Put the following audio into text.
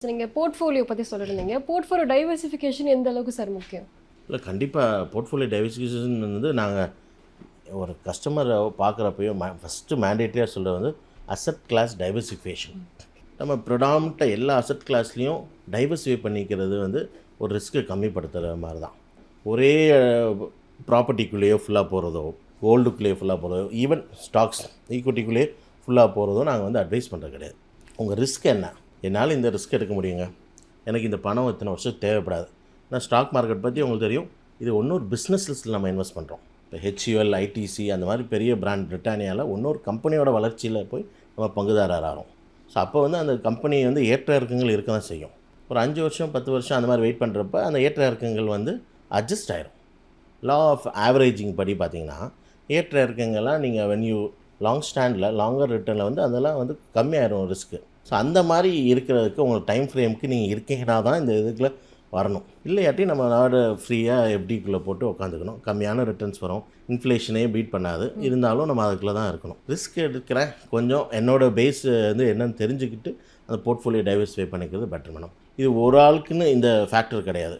நீங்க போர்ட்ஃபோலியோ பத்தி சொல்லிருந்தீங்க. Portfolio diversification எந்த அளவுக்கு சார் முக்கியம்? இல்லை கண்டிப்பாக போர்ட்ஃபோலியோ டைவர்சிஃபிகேஷன் வந்து நாங்கள் ஒரு கஸ்டமரை பார்க்குறப்பையோ ஃபஸ்ட்டு மேண்டேட்டரியாக சொல்கிறது வந்து அசெட் கிளாஸ் டைவர்சிஃபிகேஷன். நம்ம ப்ரொடாமினண்ட்டாக எல்லா அசெட் கிளாஸ்லேயும் டைவர்சிஃபை பண்ணிக்கிறது வந்து ஒரு ரிஸ்க்கை கம்மிப்படுத்துகிற மாதிரி தான். ஒரே ப்ராப்பர்ட்டிக்குள்ளேயோ ஃபுல்லாக போகிறதோ, கோல்டுக்குள்ளேயோ ஃபுல்லாக போகிறதோ, ஈவன் ஸ்டாக்ஸ் ஈக்விட்டிக்குள்ளேயே ஃபுல்லாக போகிறதோ நாங்கள் வந்து அட்வைஸ் பண்ணுறது கிடையாது. உங்கள் ரிஸ்க் என்ன? என்னால் இந்த ரிஸ்க் எடுக்க முடியுங்க, எனக்கு இந்த பணம் இத்தனை வருஷம் தேவைப்படாது. நான் ஸ்டாக் மார்க்கெட் பற்றி உங்களுக்கு தெரியும், இது ஒன்னொரு பிஸ்னஸ் லிஸ்ட்டில் நம்ம இன்வெஸ்ட் பண்ணுறோம். இப்போ HUL, ITC அந்த மாதிரி பெரிய பிராண்ட் பிரிட்டானியாவில் இன்னொரு கம்பெனியோட வளர்ச்சியில் போய் நம்ம பங்குதாரர் ஆகிறோம். ஸோ அப்போ வந்து அந்த கம்பெனி வந்து ஏற்ற இறக்கங்கள் இருக்க தான் செய்யும். ஒரு 5 வருஷம் 10 வருஷம் அந்த மாதிரி வெயிட் பண்ணுறப்ப அந்த ஏற்ற இறக்கங்கள் வந்து அட்ஜஸ்ட் ஆகிரும். லா ஆஃப் ஆவரேஜிங் படி பார்த்திங்கன்னா ஏற்ற இறக்கங்கள்லாம் நீங்கள் வென் யூ லாங் ஸ்டாண்டில் லாங்கர் ரிட்டர்னில் வந்து அதெல்லாம் வந்து கம்மியாயிரும் ரிஸ்க்கு. ஸோ அந்த மாதிரி இருக்கிறதுக்கு உங்களுக்கு டைம் ஃப்ரேமுக்கு நீங்கள் இருக்கீங்கன்னா தான் இந்த இதுக்குள்ளே வரணும். இல்லையாட்டி நம்ம நாடு ஃப்ரீயாக FDக்குள்ளே போட்டு உட்காந்துக்கணும். கம்மியான ரிட்டர்ன்ஸ் வரும், இன்ஃப்ளேஷனே பீட் பண்ணாது, இருந்தாலும் நம்ம அதுக்குள்ளே தான் இருக்கணும். ரிஸ்க் எடுக்கிறேன் கொஞ்சம் என்னோடய பேஸ் வந்து என்னென்னு தெரிஞ்சுக்கிட்டு அந்த போர்ட்ஃபோலியோ டைவர்சிஃபை பண்ணிக்கிறது பெட்டர் மேடம். இது ஒரு ஆளுக்குன்னு இந்த ஃபேக்டர் கிடையாது.